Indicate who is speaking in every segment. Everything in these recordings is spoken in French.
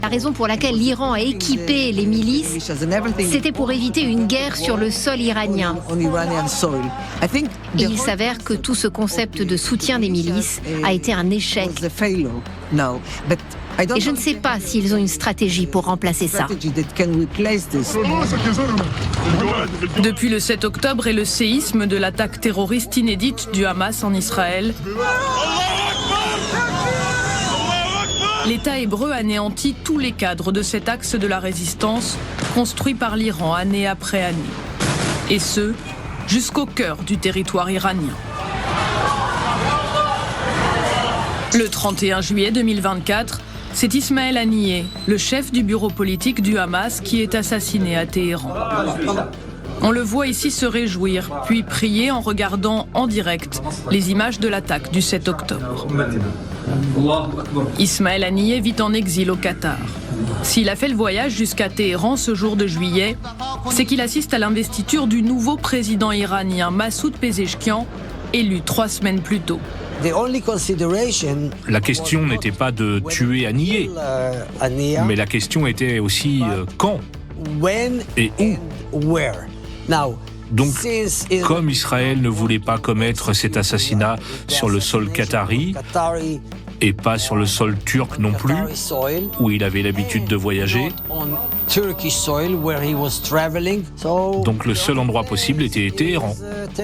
Speaker 1: La raison pour laquelle l'Iran a équipé les milices, c'était pour éviter une guerre sur le sol iranien. Et il s'avère que tout ce concept de soutien des milices a été un échec. Et je ne sais pas s'ils ont une stratégie pour remplacer ça.
Speaker 2: Depuis le 7 octobre et le séisme de l'attaque terroriste inédite du Hamas en Israël, l'État hébreu anéantit tous les cadres de cet axe de la résistance construit par l'Iran année après année. Et ce, jusqu'au cœur du territoire iranien. Le 31 juillet 2024, c'est Ismaël Haniyeh, le chef du bureau politique du Hamas, qui est assassiné à Téhéran. On le voit ici se réjouir, puis prier en regardant en direct les images de l'attaque du 7 octobre. Ismaël Haniyeh vit en exil au Qatar. S'il a fait le voyage jusqu'à Téhéran ce jour de juillet, c'est qu'il assiste à l'investiture du nouveau président iranien Massoud Pezeshkian, élu 3 semaines plus tôt.
Speaker 3: La question n'était pas de tuer Haniyeh, mais la question était aussi quand et où. Donc, comme Israël ne voulait pas commettre cet assassinat sur le sol qatari et pas sur le sol turc non plus, où il avait l'habitude de voyager, donc le seul endroit possible était Téhéran,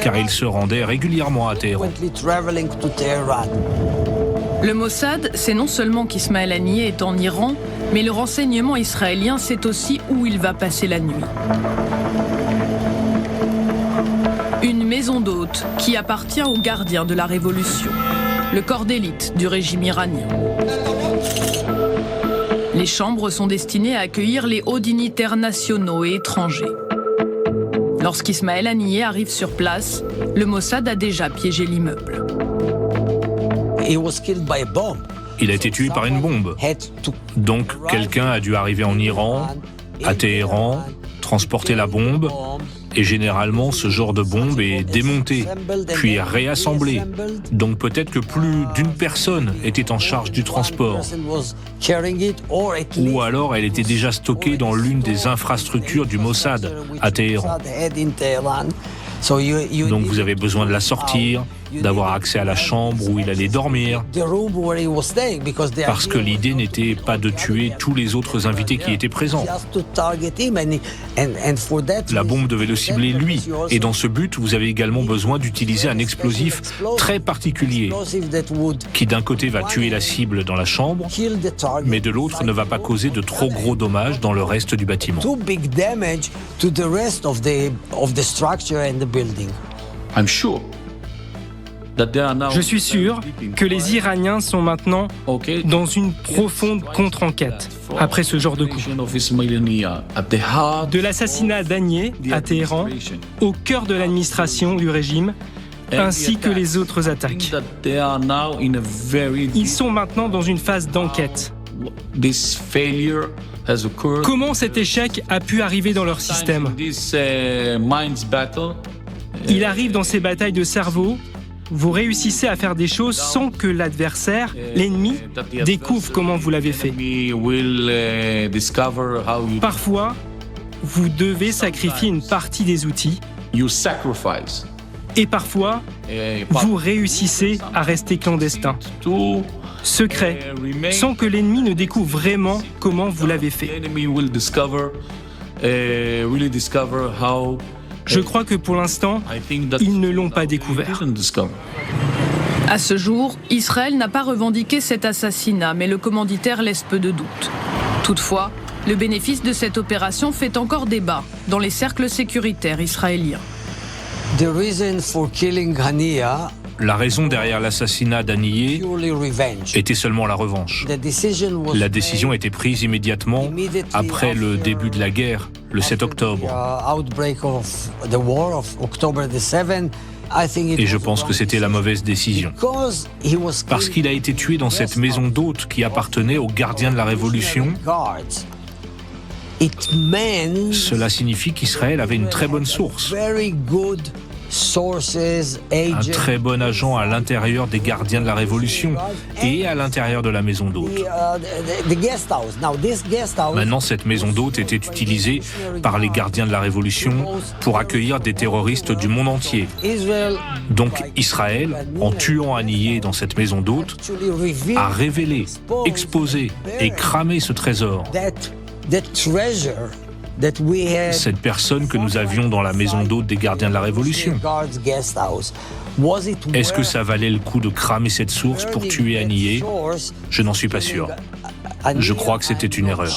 Speaker 3: car il se rendait régulièrement à Téhéran.
Speaker 2: Le Mossad sait non seulement qu'Ismaël Haniyeh est en Iran, mais le renseignement israélien sait aussi où il va passer la nuit. Une maison d'hôtes qui appartient aux gardiens de la Révolution, le corps d'élite du régime iranien. Les chambres sont destinées à accueillir les hauts dignitaires nationaux et étrangers. Lorsqu'Ismaël Haniyeh arrive sur place, le Mossad a déjà piégé l'immeuble.
Speaker 3: Il a été tué par une bombe. Donc quelqu'un a dû arriver en Iran, à Téhéran, transporter la bombe, et généralement ce genre de bombe est démontée, puis réassemblée. Donc peut-être que plus d'une personne était en charge du transport. Ou alors elle était déjà stockée dans l'une des infrastructures du Mossad à Téhéran. Donc vous avez besoin de la sortir, d'avoir accès à la chambre où il allait dormir, parce que l'idée n'était pas de tuer tous les autres invités qui étaient présents. La bombe devait le cibler lui, et dans ce but, vous avez également besoin d'utiliser un explosif très particulier, qui d'un côté va tuer la cible dans la chambre, mais de l'autre ne va pas causer de trop gros dommages dans le reste du bâtiment.
Speaker 4: Je suis sûr que les Iraniens sont maintenant dans une profonde contre-enquête après ce genre de coup. De l'assassinat d'Haniyeh à Téhéran, au cœur de l'administration du régime, ainsi que les autres attaques. Ils sont maintenant dans une phase d'enquête. Comment cet échec a pu arriver dans leur système ? Il arrive dans ces batailles de cerveau. Vous réussissez à faire des choses sans que l'adversaire, l'ennemi, découvre comment vous l'avez fait. Parfois, vous devez sacrifier une partie des outils. Et parfois, vous réussissez à rester clandestin, secret, sans que l'ennemi ne découvre vraiment comment vous l'avez fait. Je crois que pour l'instant, ils ne l'ont pas découvert.
Speaker 2: À ce jour, Israël n'a pas revendiqué cet assassinat, mais le commanditaire laisse peu de doute. Toutefois, le bénéfice de cette opération fait encore débat dans les cercles sécuritaires israéliens.
Speaker 3: La raison derrière l'assassinat d'Haniyeh était seulement la revanche. La décision était prise immédiatement après le début de la guerre, le 7 octobre. Et je pense que c'était la mauvaise décision. Parce qu'il a été tué dans cette maison d'hôtes qui appartenait aux gardiens de la Révolution, cela signifie qu'Israël avait une très bonne source. Un très bon agent à l'intérieur des gardiens de la Révolution et à l'intérieur de la maison d'hôte. Maintenant, cette maison d'hôte était utilisée par les gardiens de la Révolution pour accueillir des terroristes du monde entier. Donc Israël, en tuant Haniyeh dans cette maison d'hôte, a révélé, exposé et cramé ce trésor. Cette personne que nous avions dans la maison d'hôte des gardiens de la Révolution. Est-ce que ça valait le coup de cramer cette source pour tuer Haniyeh? Je n'en suis pas sûr. Je crois que c'était une erreur.